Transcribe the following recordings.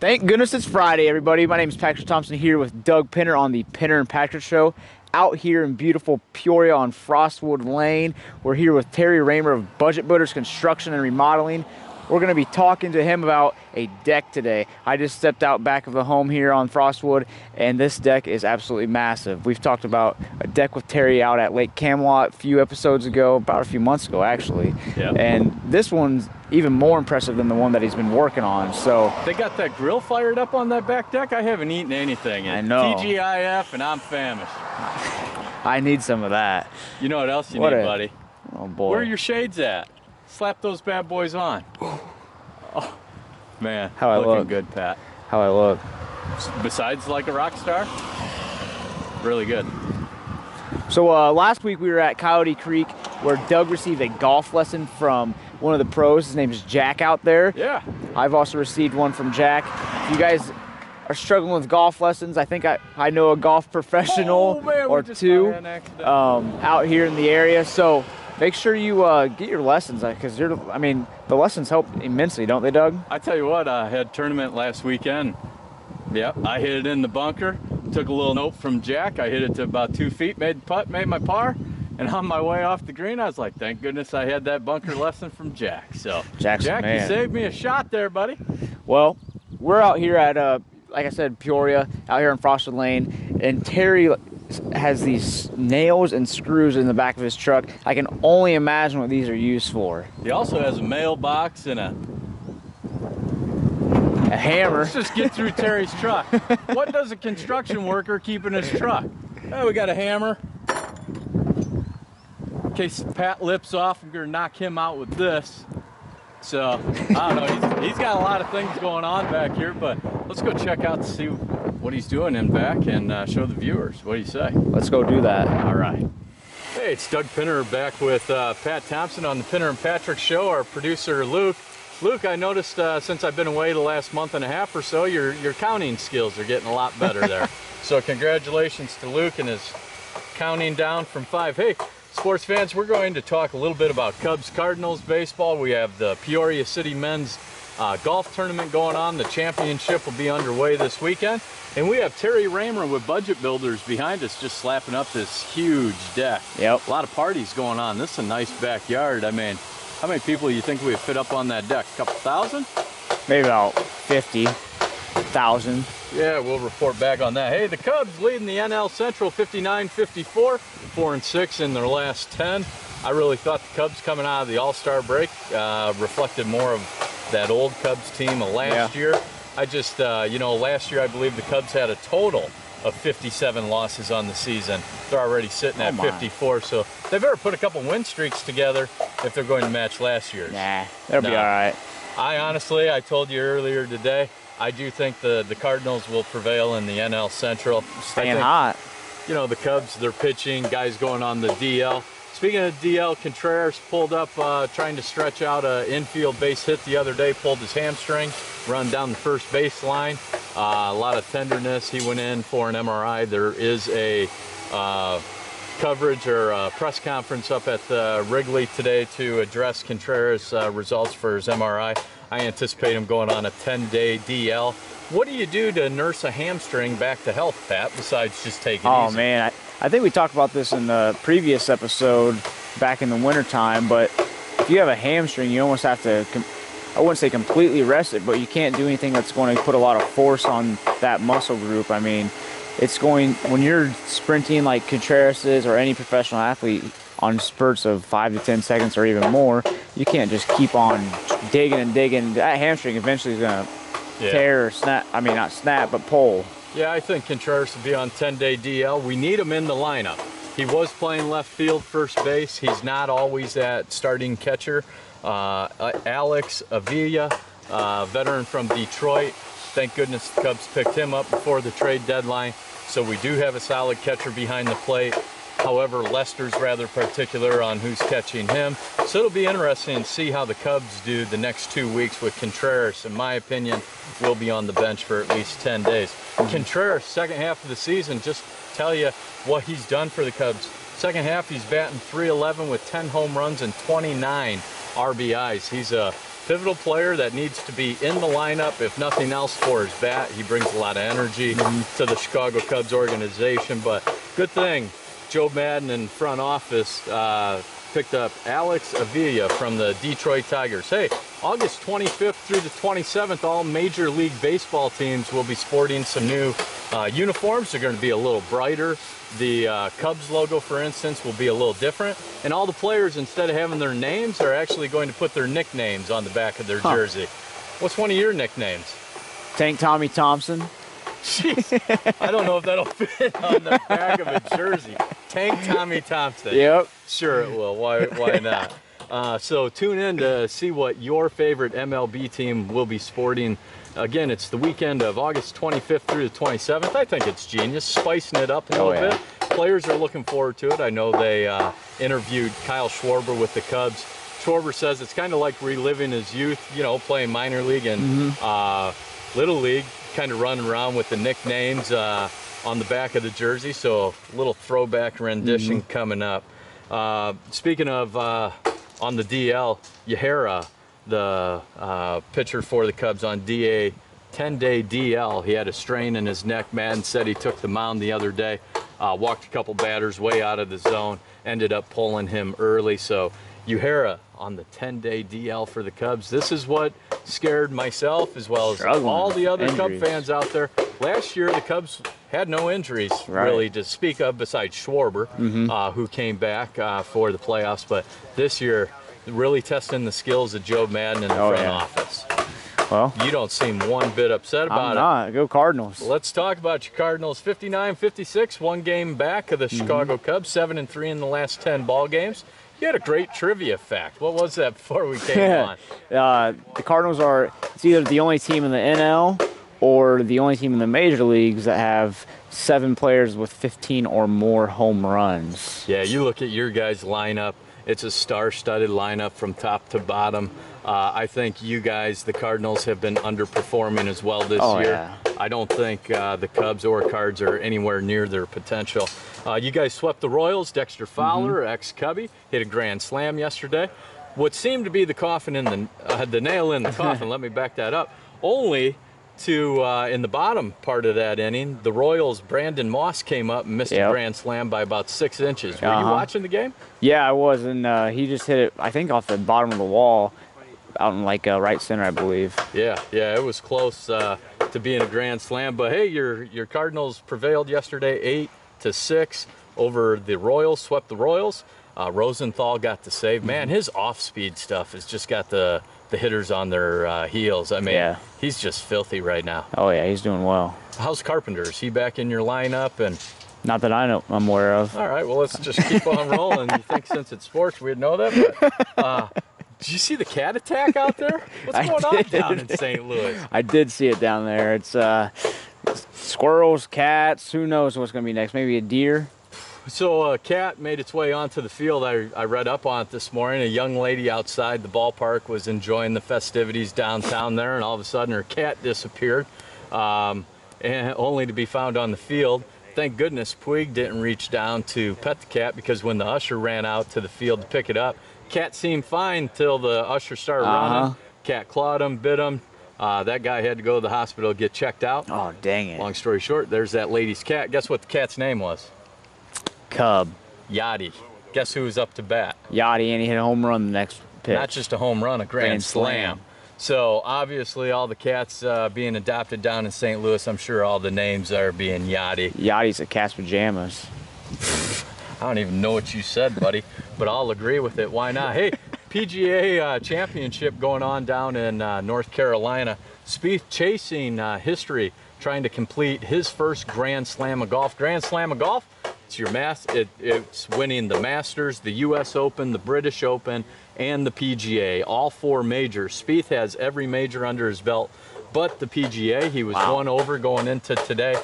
Thank goodness it's Friday, everybody. My name is Patrick Thompson here with Doug Pinner on the Pinner and Patrick Show. Out here in beautiful Peoria on Frostwood Lane. We're here with Terry Raymer of Budget Builders Construction and Remodeling. We're going to be talking to him about a deck today. I just stepped out back of the home here on Frostwood, and this deck is absolutely massive. We've talked about a deck with Terry out at Lake Camelot a few episodes ago, about a few months ago actually. Yep. And this one's even more impressive than the one that he's been working on. So they got that grill fired up on that back deck. I haven't eaten anything. I know. TGIF, and I'm famished. I need some of that. You know what else you need, buddy? Oh boy. Where are your shades at? Slap those bad boys on. Oh, man. How I looking look. Good, Pat. How I look. Besides like a rock star, really good. So last week we were at Coyote Creek where Doug received a golf lesson from one of the pros. His name is Jack out there. Yeah. I've also received one from Jack. If you guys are struggling with golf lessons, I think I know a golf professional or two out here in the area. So make sure you get your lessons, because the lessons help immensely, don't they, Doug? I tell you what, I had a tournament last weekend. Yep, I hit it in the bunker. Took a little note from Jack. I hit it to about 2 feet, made the putt, made my par. And on my way off the green, I was like, thank goodness I had that bunker lesson from Jack. So, Jack, you saved me a shot there, buddy. Well, we're out here at, like I said, Peoria, out here on Frostwood Lane. And Terry has these nails and screws in the back of his truck. I can only imagine what these are used for. He also has a mailbox and a hammer. Let's just get through Terry's truck. What does a construction worker keep in his truck? Oh, we got a hammer. In case Pat lips off, I'm gonna knock him out with this. So, I don't know, he's got a lot of things going on back here, but let's go check out to see what he's doing in back and show the viewers. What do you say? Let's go do that. All right. Hey, it's Doug Pinner back with Pat Thompson on the Pinner and Patrick Show, our producer Luke. Luke, I noticed since I've been away the last month and a half or so, your counting skills are getting a lot better there. So congratulations to Luke and his counting down from 5. Hey, sports fans, we're going to talk a little bit about Cubs Cardinals baseball. We have the Peoria City men's golf tournament going on. The championship will be underway this weekend. And we have Terry Raymer with Budget Builders behind us just slapping up this huge deck. Yep. A lot of parties going on. This is a nice backyard. I mean, how many people do you think we would fit up on that deck? A couple thousand? Maybe about 50,000. Yeah, we'll report back on that. Hey, the Cubs leading the NL Central 59-54, 4-6 in their last 10. I really thought the Cubs coming out of the All-Star break reflected more of that old Cubs team of last year. I just, last year I believe the Cubs had a total of 57 losses on the season. They're already sitting at 54, so they better put a couple win streaks together if they're going to match last year's. Nah, they'll be all right. I told you earlier today, I do think the Cardinals will prevail in the NL Central. Staying hot. You know, the Cubs, they're pitching, guys going on the DL. Speaking of DL, Contreras pulled up trying to stretch out an infield base hit the other day, pulled his hamstring, run down the first base line. A lot of tenderness. He went in for an MRI. There is a coverage or a press conference up at Wrigley today to address Contreras' results for his MRI. I anticipate him going on a 10-day DL. What do you do to nurse a hamstring back to health, Pat, besides just take it easy? Oh, man. I think we talked about this in the previous episode back in the wintertime, but if you have a hamstring, you almost have to, I wouldn't say completely rest it, but you can't do anything that's going to put a lot of force on that muscle group. I mean, it's going, when you're sprinting like Contreras is or any professional athlete on spurts of 5 to 10 seconds or even more, you can't just keep on digging and digging. That hamstring eventually is going to tear or snap, I mean not snap, but pull. Yeah, I think Contreras will be on 10-day DL. We need him in the lineup. He was playing left field, first base. He's not always that starting catcher. Alex Avila, veteran from Detroit. Thank goodness the Cubs picked him up before the trade deadline. So we do have a solid catcher behind the plate. However, Lester's rather particular on who's catching him. So it'll be interesting to see how the Cubs do the next 2 weeks with Contreras. In my opinion, will be on the bench for at least 10 days. Contreras, second half of the season, just tell you what he's done for the Cubs. Second half, he's batting .311 with 10 home runs and 29 RBIs. He's a pivotal player that needs to be in the lineup, if nothing else, for his bat. He brings a lot of energy to the Chicago Cubs organization. But good thing Joe Madden in front office picked up Alex Avila from the Detroit Tigers. Hey, August 25th through the 27th, all Major League Baseball teams will be sporting some new uniforms. They're going to be a little brighter. The Cubs logo, for instance, will be a little different. And all the players, instead of having their names, are actually going to put their nicknames on the back of their jersey. What's one of your nicknames? Tank Tommy Thompson. Jeez, I don't know if that'll fit on the back of a jersey. Tank Tommy Thompson. Yep. Sure it will. Why not? So tune in to see what your favorite MLB team will be sporting. Again, it's the weekend of August 25th through the 27th. I think it's genius, spicing it up a little bit. Players are looking forward to it. I know they interviewed Kyle Schwarber with the Cubs. Schwarber says it's kind of like reliving his youth, you know, playing minor league and little league, kind of running around with the nicknames on the back of the jersey. So a little throwback rendition coming up. Speaking of on the DL, Yahara, the pitcher for the Cubs on 10-day DL. He had a strain in his neck. Madden said he took the mound the other day, walked a couple batters way out of the zone, ended up pulling him early. So Yahara on the 10-day DL for the Cubs. This is what scared myself as well as all the other Cub fans out there. Last year, the Cubs had no injuries really to speak of besides Schwarber, who came back for the playoffs. But this year, really testing the skills of Joe Madden in the front office. Well, you don't seem one bit upset about it. I'm not. Go Cardinals. Let's talk about your Cardinals. 59-56, one game back of the Chicago Cubs, 7-3 in the last 10 ball games. You had a great trivia fact. What was that before we came on? The Cardinals are it's either the only team in the NL or the only team in the major leagues that have 7 players with 15 or more home runs. Yeah, you look at your guys' lineup. It's a star-studded lineup from top to bottom. I think you guys, the Cardinals, have been underperforming as well this year. Yeah. I don't think the Cubs or Cards are anywhere near their potential. You guys swept the Royals. Dexter Fowler, ex-Cubby, hit a grand slam yesterday. What seemed to be the coffin in the nail in the coffin, let me back that up, only to, in the bottom part of that inning, the Royals' Brandon Moss came up and missed a grand slam by about 6 inches. Were you watching the game? Yeah, I was, and he just hit it, I think, off the bottom of the wall, out in like right center, I believe. Yeah, it was close to being a grand slam. But hey, your Cardinals prevailed yesterday, 8-6 over the Royals, swept the Royals. Rosenthal got the save. Man, his off-speed stuff has just got the hitters on their heels. I mean, he's just filthy right now. Oh yeah, he's doing well. How's Carpenter? Is he back in your lineup? And not that I'm aware of. All right, well, let's just keep on rolling. You think since it's sports we'd know that, but did you see the cat attack out there? What's going on down in St. Louis? I did see it down there. It's squirrels, cats, who knows what's going to be next? Maybe a deer? So a cat made its way onto the field. I read up on it this morning. A young lady outside the ballpark was enjoying the festivities downtown there, and all of a sudden her cat disappeared, and only to be found on the field. Thank goodness Puig didn't reach down to pet the cat, because when the usher ran out to the field to pick it up, cat seemed fine till the usher started running. Cat clawed him, bit him. That guy had to go to the hospital to get checked out. Oh, dang it. Long story short, there's that lady's cat. Guess what the cat's name was? Cub. Yachty. Guess who was up to bat? Yachty, and he hit a home run the next pitch. Not just a home run, a grand slam. So obviously all the cats being adopted down in St. Louis, I'm sure all the names are being Yachty. Yachty's a cat's pajamas. I don't even know what you said, buddy, but I'll agree with it. Why not? Hey, PGA championship going on down in North Carolina. Spieth chasing history, trying to complete his first Grand Slam of golf. Grand Slam of golf, it's your it's winning the Masters, the U.S. Open, the British Open, and the PGA. All 4 majors. Spieth has every major under his belt but the PGA. He was 1 over going into today.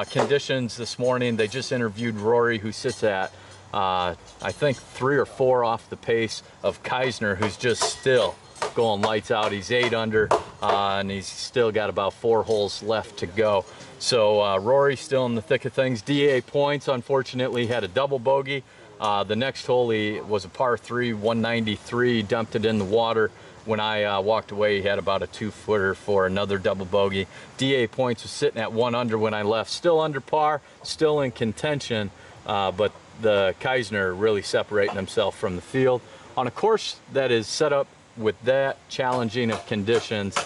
Conditions this morning, they just interviewed Rory, who sits at, I think, 3 or 4 off the pace of Keisner, who's just still going lights out. He's 8 under, and he's still got about 4 holes left to go. So Rory's still in the thick of things. DA points, unfortunately, had a double bogey. The next hole he was a par 3, 193, dumped it in the water. When I walked away, he had about a 2-footer for another double bogey. DA points was sitting at 1 under when I left. Still under par, still in contention, but the Keisner really separating himself from the field. On a course that is set up with that challenging of conditions,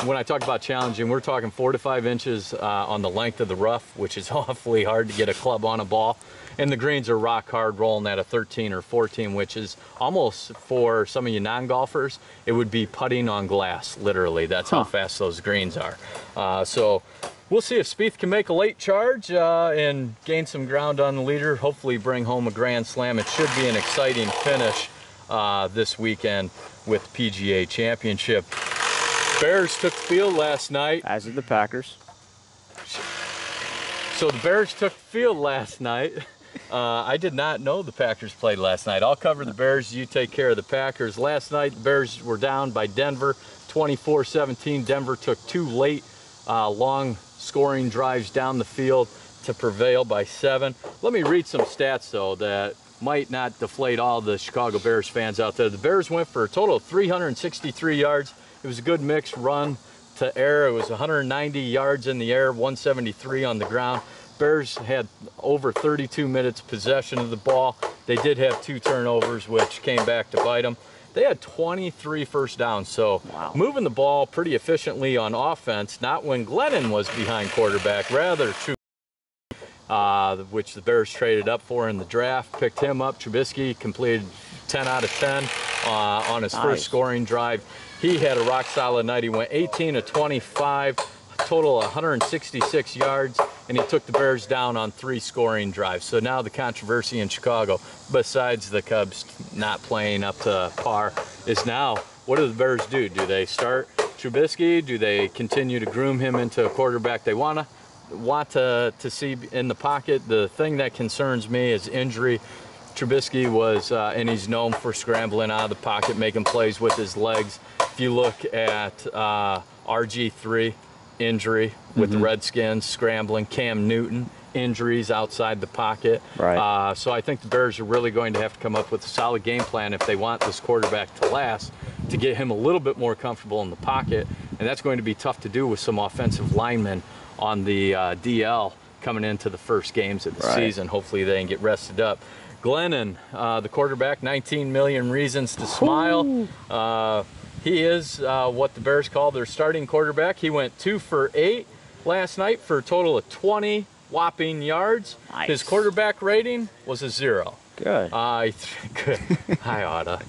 when I talk about challenging, we're talking 4 to 5 inches on the length of the rough, which is awfully hard to get a club on a ball. And the greens are rock hard, rolling at a 13 or 14, which is almost, for some of you non-golfers, it would be putting on glass, literally. That's how fast those greens are. So we'll see if Spieth can make a late charge and gain some ground on the leader, hopefully bring home a Grand Slam. It should be an exciting finish this weekend with PGA Championship. Bears took the field last night. As did the Packers. So the Bears took the field last night. I did not know the Packers played last night. I'll cover the Bears, you take care of the Packers. Last night, the Bears were down by Denver, 24-17. Denver took 2 late, long scoring drives down the field to prevail by 7. Let me read some stats, though, that might not deflate all the Chicago Bears fans out there. The Bears went for a total of 363 yards. It was a good mix run to air. It was 190 yards in the air, 173 on the ground. Bears had over 32 minutes possession of the ball. They did have 2 turnovers, which came back to bite them. They had 23 first downs, so moving the ball pretty efficiently on offense, not when Glennon was behind quarterback, rather which the Bears traded up for in the draft, picked him up. Trubisky completed 10 out of 10 on his first scoring drive. He had a rock-solid night. He went 18 of 25, total 166 yards, and he took the Bears down on 3 scoring drives. So now the controversy in Chicago, besides the Cubs not playing up to par, is now, what do the Bears do? Do they start Trubisky? Do they continue to groom him into a quarterback they want to see in the pocket? The thing that concerns me is injury. Trubisky was, and he's known for scrambling out of the pocket, making plays with his legs. If you look at RG3, injury with the Redskins, scrambling. Cam Newton, injuries outside the pocket. Right. So I think the Bears are really going to have to come up with a solid game plan if they want this quarterback to last, to get him a little bit more comfortable in the pocket. And that's going to be tough to do with some offensive linemen on the DL coming into the first games of the season. Hopefully they can get rested up. Glennon, the quarterback, 19 million reasons to smile. He is what the Bears call their starting quarterback. He went 2 for 8 last night for a total of 20 whopping yards. Nice. His quarterback rating was a 0. Good. Good. I oughta.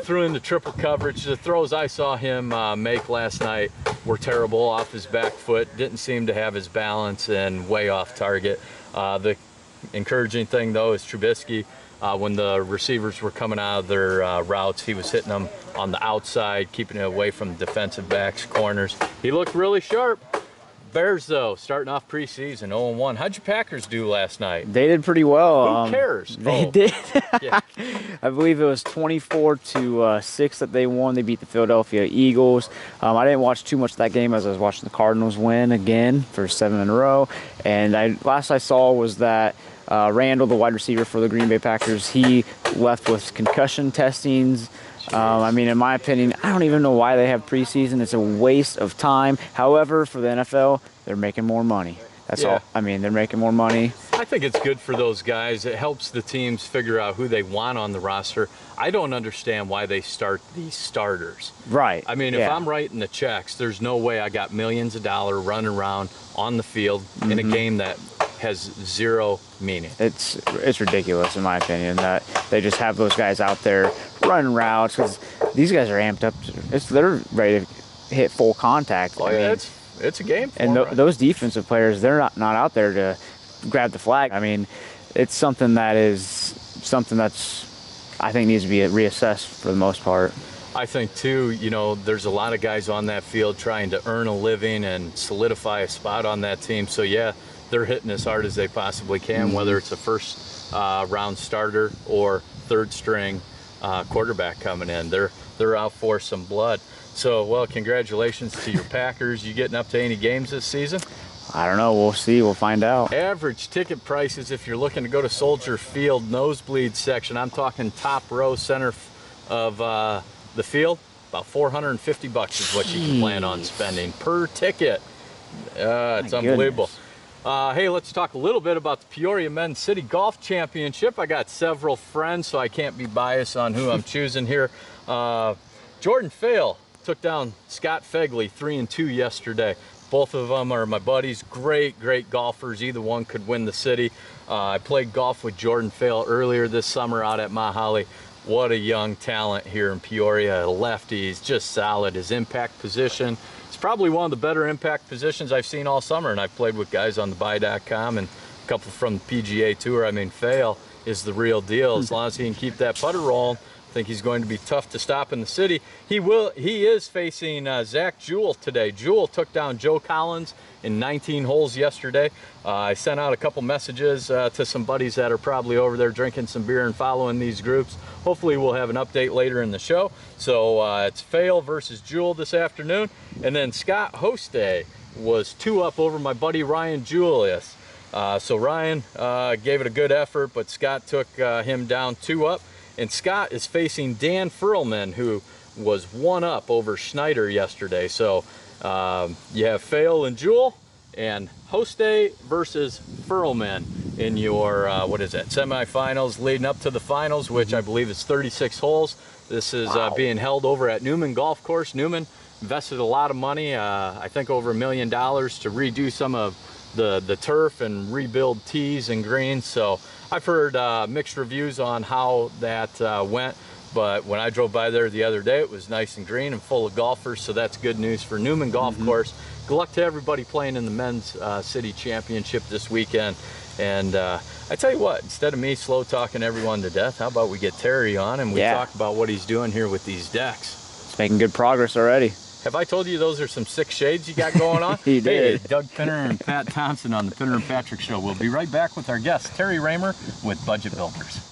Threw in the triple coverage. The throws I saw him make last night were terrible off his back foot. Didn't seem to have his balance and way off target. The encouraging thing, though, is Trubisky. When the receivers were coming out of their routes, he was hitting them on the outside, keeping it away from defensive backs, corners. He looked really sharp. Bears, though, starting off preseason 0-1. How'd your Packers do last night? They did pretty well. Who cares? They did. Yeah. I believe it was 24-6 that they won. They beat the Philadelphia Eagles. I didn't watch too much of that game as I was watching the Cardinals win again for 7 in a row. And last I saw was that Randall, the wide receiver for the Green Bay Packers, he left with concussion testings. I mean, in my opinion, I don't even know why they have preseason. It's a waste of time. However, for the NFL, they're making more money. That's all. I mean, they're making more money. I think it's good for those guys. It helps the teams figure out who they want on the roster. I don't understand why they start these starters. Right. I mean, if I'm writing the checks, there's no way I got millions of dollars running around on the field in a game that has 0 meaning. It's ridiculous, in my opinion, that they just have those guys out there running routes, because these guys are amped up. They're ready to hit full contact. Oh, yeah, it's a game for and them, right? Those defensive players, they're not out there to grab the flag. I mean, it's something that's I think needs to be reassessed for the most part. I think too, you know, there's a lot of guys on that field trying to earn a living and solidify a spot on that team. So yeah, they're hitting as hard as they possibly can, whether it's a first round starter or third string quarterback coming in. They're out for some blood. So, well, congratulations to your Packers. You getting up to any games this season? I don't know. We'll see. We'll find out. Average ticket prices, if you're looking to go to Soldier Field, nosebleed section, I'm talking top row, center of the field, About 450 bucks is what you can plan on spending per ticket. It's unbelievable. Hey, let's talk a little bit about the Peoria Men's City Golf Championship. I got several friends, so I can't be biased on who I'm choosing here. Jordan Fail took down Scott Fegley 3-2 yesterday. Both of them are my buddies, great golfers. Either one could win the city. I played golf with Jordan Fail earlier this summer out at Mahali. What a young talent here in Peoria. A lefty, he's just solid. His impact position, it's probably one of the better impact positions I've seen all summer, and I've played with guys on the buy.com and a couple from the PGA Tour. I mean, Fail is the real deal. As long as he can keep that putter rolling, I think he's going to be tough to stop in the city. He is facing Zach Jewell today. Jewell took down Joe Collins in 19 holes yesterday. I sent out a couple messages to some buddies that are probably over there drinking some beer and following these groups. Hopefully we'll have an update later in the show. So it's Fail versus Jewell this afternoon. And then Scott Hostay was 2 up over my buddy Ryan Julius. So Ryan gave it a good effort, but Scott took him down 2 up. And Scott is facing Dan Furlman, who was 1 up over Schneider yesterday. So you have Fail and Jewell, and Hostay versus Furlman in your, what is that, semifinals leading up to the finals, which I believe is 36 holes. This is being held over at Newman Golf Course. Newman invested a lot of money, I think over $1 million, to redo some of the turf and rebuild tees and greens. So I've heard mixed reviews on how that went, but when I drove by there the other day, it was nice and green and full of golfers, so that's good news for Newman Golf Course. Good luck to everybody playing in the Men's City Championship this weekend. And I tell you what, instead of me slow talking everyone to death, how about we get Terry on and we talk about what he's doing here with these decks. It's making good progress already. Have I told you those are some sick shades you got going on? He did. Hey, Doug Pinner and Pat Thompson on the Pinner and Patrick Show. We'll be right back with our guest, Terry Raymer with Budget Builders.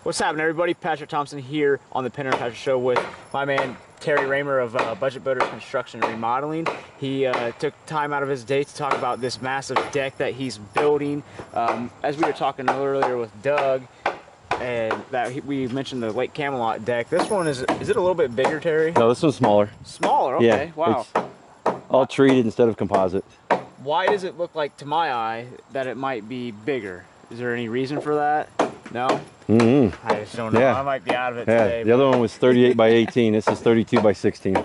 What's happening, everybody? Patrick Thompson here on the Pinner and Patrick Show with my man Terry Raymer of Budget Builders Construction and Remodeling. He took time out of his day to talk about this massive deck that he's building. As we were talking earlier with Doug, and we mentioned the Lake Camelot deck. This one is it a little bit bigger, Terry? No, this one's smaller. Smaller, okay. Yeah, wow. It's all treated instead of composite. Why does it look like, to my eye, that it might be bigger? Is there any reason for that? No? I just don't know. Yeah. I might be out of it today. The other one was 38 by 18. This is 32 by 16.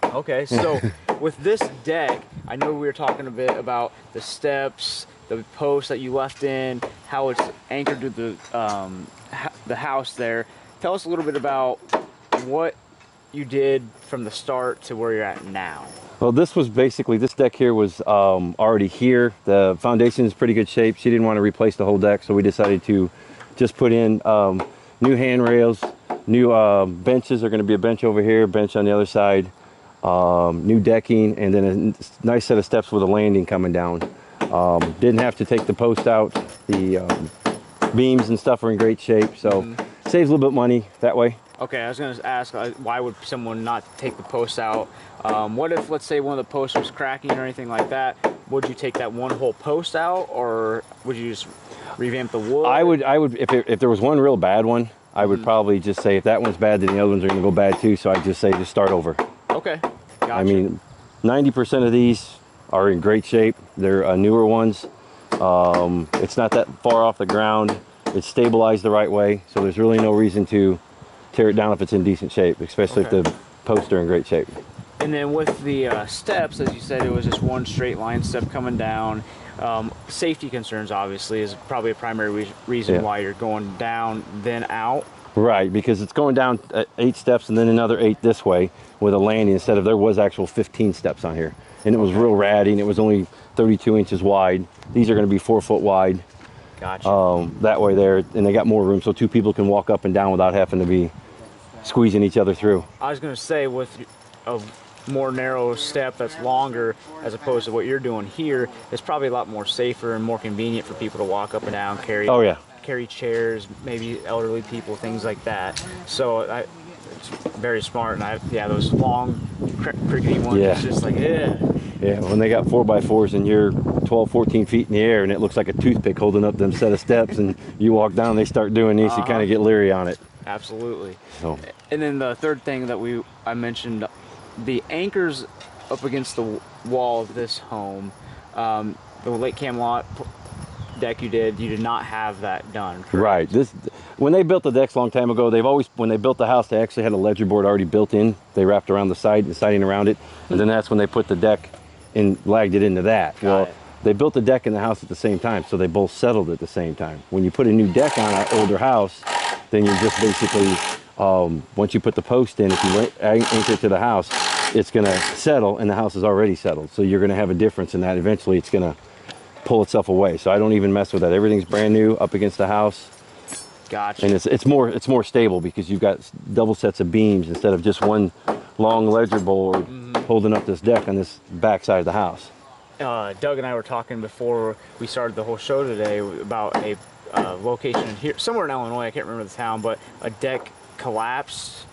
Okay, so with this deck, I know we were talking a bit about the steps, the posts that you left in, how it's anchored to the house there. Tell us a little bit about what you did from the start to where you're at now. Well, this was basically, this deck here was already here. The foundation is pretty good shape. She didn't want to replace the whole deck, so we decided to just put in new handrails, new benches. Are going to be a bench over here, bench on the other side, new decking, and then a nice set of steps with a landing coming down. Didn't have to take the post out. The beams and stuff are in great shape, so saves a little bit of money that way. Okay, I was going to ask, why would someone not take the posts out? What if, let's say, one of the posts was cracking or anything like that? Would you take that one whole post out, or would you just revamp the wood? I would, if there was one real bad one, I would probably just say if that one's bad, then the other ones are going to go bad too. So I'd just say just start over. Okay, gotcha. I mean, 90% of these are in great shape. They're newer ones. It's not that far off the ground. It's stabilized the right way, so there's really no reason to tear it down if it's in decent shape, especially if the posts are in great shape. And then with the steps, as you said, it was just one straight line step coming down. Safety concerns, obviously, is probably a primary reason why you're going down, then out. Right, because it's going down 8 steps and then another 8 this way with a landing instead of, there was actual 15 steps on here. And it was real ratty, and it was only 32 inches wide. These are going to be 4 foot wide. Gotcha. That way there, and they got more room so 2 people can walk up and down without having to be squeezing each other through. I was going to say, with a more narrow step that's longer as opposed to what you're doing here, it's probably a lot more safer and more convenient for people to walk up and down, carry carry chairs, maybe elderly people, things like that. So it's very smart. And those long crickety ones, it's just like, Yeah, when they got 4x4s and you're 12, 14 feet in the air and it looks like a toothpick holding up them set of steps and you walk down, they start doing these, you kind of get leery on it. Absolutely. So. And then the third thing that I mentioned the anchors up against the wall of this home, the Lake Camelot deck you did not have that done, correct? Right. When they built the decks a long time ago, when they built the house, they actually had a ledger board already built in. They wrapped around the side and siding around it, and then that's when they put the deck and lagged it into that. Well, they built the deck in the house at the same time, so they both settled at the same time. When you put a new deck on an older house, then you're just basically, once you put the post in, if you anchor it to the house, it's gonna settle, and the house is already settled. So you're gonna have a difference in that. Eventually it's gonna pull itself away. So I don't even mess with that. Everything's brand new up against the house. Gotcha. And it's more stable because you've got double sets of beams instead of just one long ledger board holding up this deck on this back side of the house. Doug and I were talking before we started the whole show today about a location here, somewhere in Illinois, I can't remember the town, but a deck collapsed.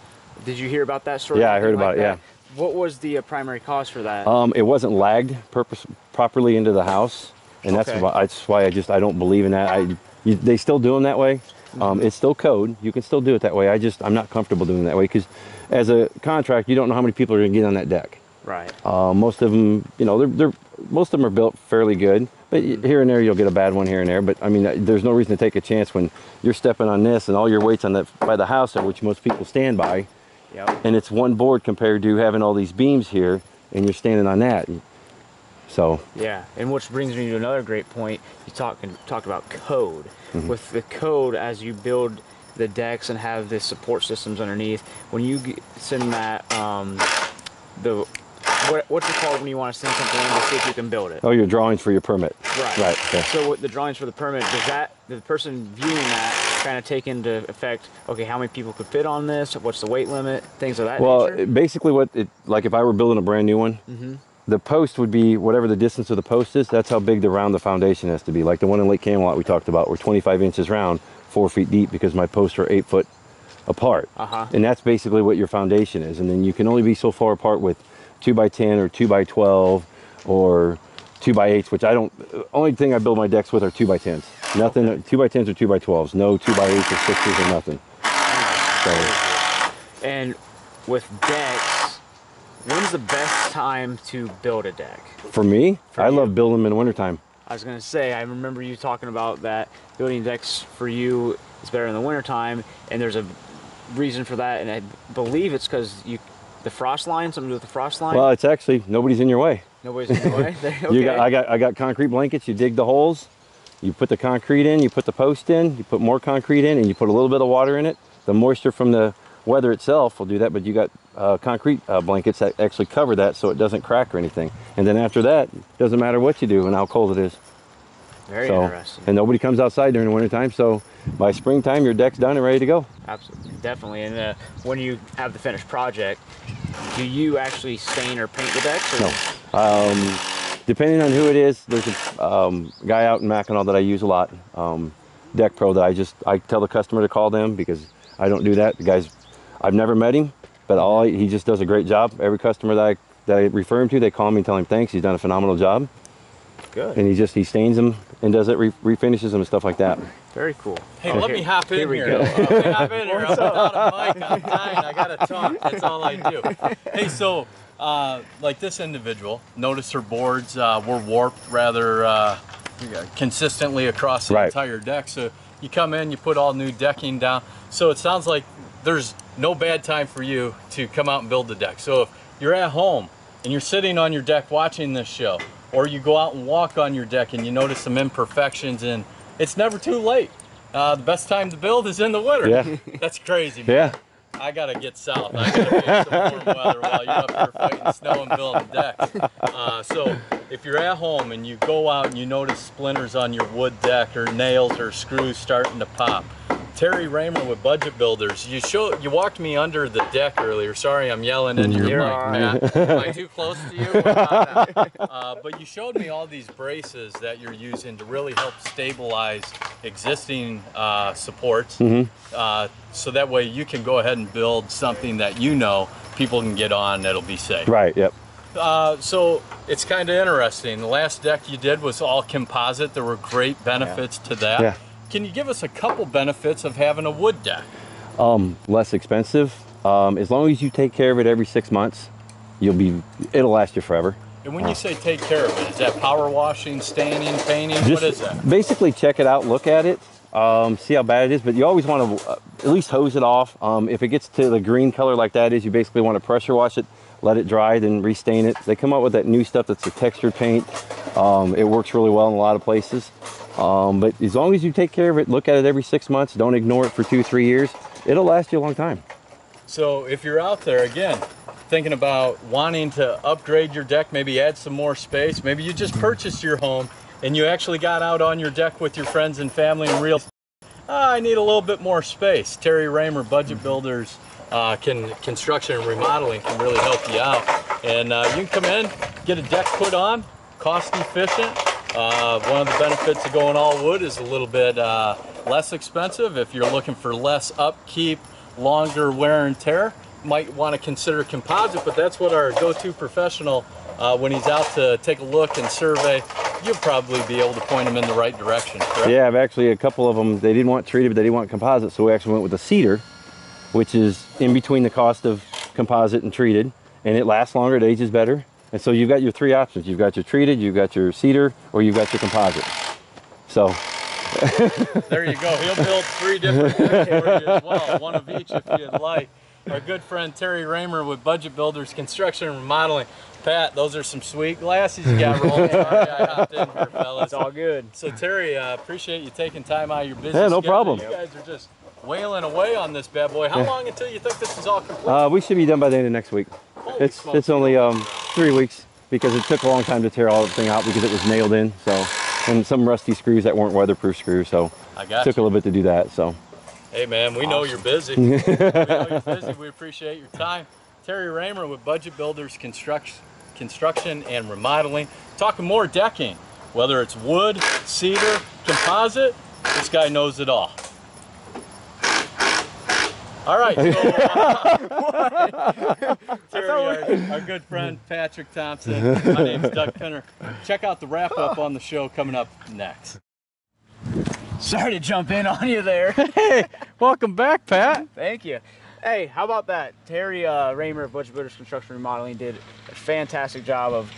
Did you hear about that story? Yeah, I heard about it, yeah. What was the primary cause for that? It wasn't lagged properly into the house, and that's why I don't believe in that. They still do them that way. It's still code. You can still do it that way. I'm not comfortable doing it that way because as a contract, you don't know how many people are going to get on that deck. Right. Most of them, most of them are built fairly good, but here and there you'll get a bad one here and there. But I mean, there's no reason to take a chance when you're stepping on this and all your weight's on that by the house, at which most people stand by. Yep. And it's one board compared to having all these beams here, and you're standing on that. So yeah, and which brings me to another great point. You talked about code. With the code, as you build the decks and have the support systems underneath, when you send that what's it called when you want to send something in to see if you can build it? Oh, your drawings for your permit. Right. Right. Okay. So with the drawings for the permit, does the person viewing that kind of take into effect, okay, how many people could fit on this? What's the weight limit? Things of that nature? Well, basically like if I were building a brand new one, the post would be whatever the distance of the post is, that's how big the foundation has to be. Like the one in Lake Camelot we talked about, we're 25 inches round, 4 feet deep because my posts are 8 foot apart. And that's basically what your foundation is. And then you can only be so far apart with 2x10 or 2x12 or 2x8s, which only thing I build my decks with are 2x10s. Nothing, 2x10s or 2x12s. No 2x8s or 6s or nothing. So. And with decks, when's the best time to build a deck? For me, I love building them in the wintertime. I was going to say, I remember you talking about that building decks for you is better in the wintertime, and there's a reason for that, and I believe it's because the frost line, something to do with the frost line? Well, it's actually, nobody's in your way. Nobody's in your way? Okay. I got concrete blankets, you dig the holes, you put the concrete in, you put the post in, you put more concrete in, and you put a little bit of water in it. The moisture from the weather itself will do that, but you got concrete blankets that actually cover that so it doesn't crack or anything. And then after that, it doesn't matter what you do and how cold it is. Very interesting. And nobody comes outside during the wintertime, so by springtime your deck's done and ready to go. Absolutely, definitely. And when you have the finished project, do you actually stain or paint the decks? Or? No. Depending on who it is, there's a guy out in Mackinac that I use a lot, Deck Pro, that I tell the customer to call them because I don't do that. The guy's, I've never met him, but he just does a great job. Every customer that I refer him to, they call me and tell him thanks. He's done a phenomenal job. Good. And he stains them and does it, refinishes them and stuff like that. Very cool. Hey, let me hop in here. Let me hop in here. I'm without a mic. I'm dying. I gotta talk. That's all I do. Hey, so like this individual, notice her boards were warped rather consistently across the entire deck. So you come in, you put all new decking down. So it sounds like there's no bad time for you to come out and build the deck. So if you're at home and you're sitting on your deck watching this show, or you go out and walk on your deck and you notice some imperfections, and it's never too late. The best time to build is in the winter. Yeah. That's crazy, man. Yeah. I gotta get south. I gotta be in some warm weather while you're up here fighting snow and building decks. So if you're at home and you go out and you notice splinters on your wood deck or nails or screws starting to pop, Terry Raymer with Budget Builders, you walked me under the deck earlier. Sorry, I'm yelling into your mic, Matt. Am I too close to you? But you showed me all these braces that you're using to really help stabilize existing supports. So that way you can go ahead and build something that you know people can get on that'll be safe. Right, yep. So it's kind of interesting. The last deck you did was all composite. There were great benefits to that. Yeah. Can you give us a couple benefits of having a wood deck? Less expensive. As long as you take care of it every 6 months, it'll last you forever. And when you say take care of it, is that power washing, staining, painting? Just what is that? Basically check it out, look at it, see how bad it is, but you always want to at least hose it off. If it gets to the green color like that is, you basically want to pressure wash it, let it dry, then restain it. They come out with that new stuff that's a textured paint. It works really well in a lot of places. But as long as you take care of it, look at it every 6 months, don't ignore it for 2-3 years, it'll last you a long time. So if you're out there, again, thinking about wanting to upgrade your deck, maybe add some more space, maybe you just purchased your home and you actually got out on your deck with your friends and family and realized, I need a little bit more space. Terry Raymer, Budget Builders, construction and remodeling can really help you out. And you can come in, get a deck put on, cost efficient. One of the benefits of going all wood is a little bit less expensive. If you're looking for less upkeep, longer wear and tear, might want to consider composite, but that's what our go-to professional, when he's out to take a look and survey, you'll probably be able to point him in the right direction, correct? Yeah, I've actually, a couple of them, they didn't want treated, but they didn't want composite, so we actually went with a cedar, which is in between the cost of composite and treated, and it lasts longer, it ages better. And so you've got your 3 options. You've got your treated, you've got your cedar, or you've got your composite. So there you go. He'll build 3 different decks for you as well, one of each if you'd like. Our good friend Terry Raymer with Budget Builders, Construction and Remodeling. Pat, those are some sweet glasses you got rolling. Sorry, I hopped in here, fellas. It's all good. So Terry, appreciate you taking time out of your busy Yeah, no schedule. problem. You guys are just wailing away on this bad boy. How long until you think this is all complete? we should be done by the end of next week. Holy smokes. It's only 3 weeks because it took a long time to tear all the thing out because it was nailed in. So, and some rusty screws that weren't weatherproof screws. So it took a little bit to do that. So. Hey man, we know you're busy. We know you're busy. We appreciate your time. Terry Raymer with Budget Builders Construction and Remodeling. Talking more decking, whether it's wood, cedar, composite, this guy knows it all. All right, so Terry, our good friend Patrick Thompson. My name's Doug Pinner. Check out the wrap up on the show coming up next. Sorry to jump in on you there. Hey, welcome back, Pat. Thank you. Hey, how about that? Terry Raymer of Budget Builders Construction and Remodeling did a fantastic job of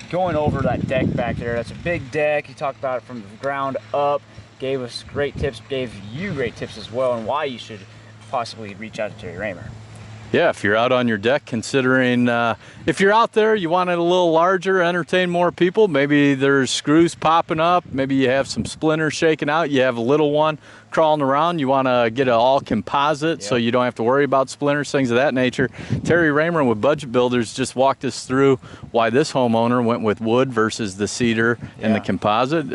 going over that deck back there. That's a big deck. He talked about it from the ground up, gave us great tips, gave you great tips as well, and why you should possibly reach out to Terry Raymer. Yeah, if you're out on your deck, considering if you're out there, you want it a little larger, entertain more people, maybe there's screws popping up, maybe you have some splinters shaking out, you have a little one crawling around, you want to get it all composite so you don't have to worry about splinters, things of that nature. Terry Raymer with Budget Builders just walked us through why this homeowner went with wood versus the cedar and the composite.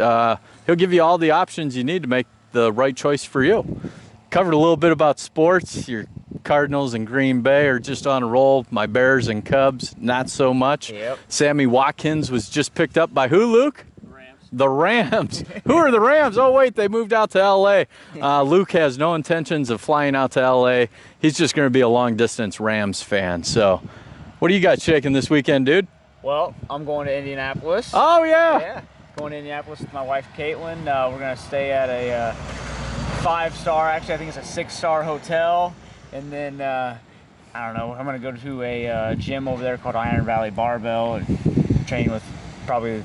He'll give you all the options you need to make the right choice for you. Covered a little bit about sports. Your Cardinals and Green Bay are just on a roll. My Bears and Cubs, not so much. Yep. Sammy Watkins was just picked up by who, Luke? The Rams. Who are the Rams? Oh, wait, they moved out to L.A. Luke has no intentions of flying out to L.A. He's just going to be a long-distance Rams fan. So what do you got shaking this weekend, dude? Well, I'm going to Indianapolis. Oh, yeah. Yeah, going to Indianapolis with my wife, Caitlin. We're going to stay at a 5-star, actually I think it's a 6-star hotel, and then I don't know, I'm gonna go to a gym over there called Iron Valley Barbell and train with probably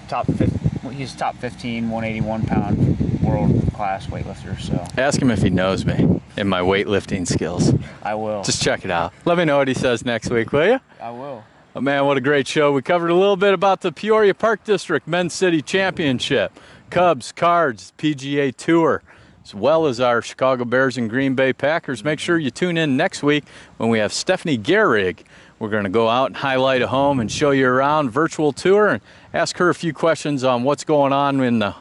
he's top 15 181 pound world class weightlifter. So ask him if he knows me and my weightlifting skills. I will. Just check it out. Let me know what he says next week, will you? I will. Oh man, what a great show. We covered a little bit about the Peoria Park District Men's City Championship, Cubs, Cards, PGA Tour, as well as our Chicago Bears and Green Bay Packers. Make sure you tune in next week when we have Stephanie Gehrig. We're going to go out and highlight a home and show you around, virtual tour, and ask her a few questions on what's going on in the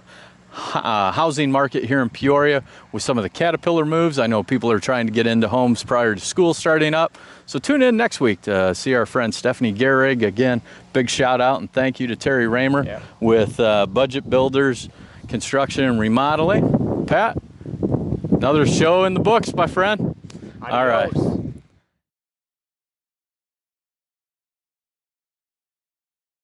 housing market here in Peoria with some of the Caterpillar moves. I know people are trying to get into homes prior to school starting up. So tune in next week to see our friend Stephanie Gehrig. Again, big shout out and thank you to Terry Raymer with Budget Builders Construction and Remodeling. Pat, another show in the books, my friend. All right.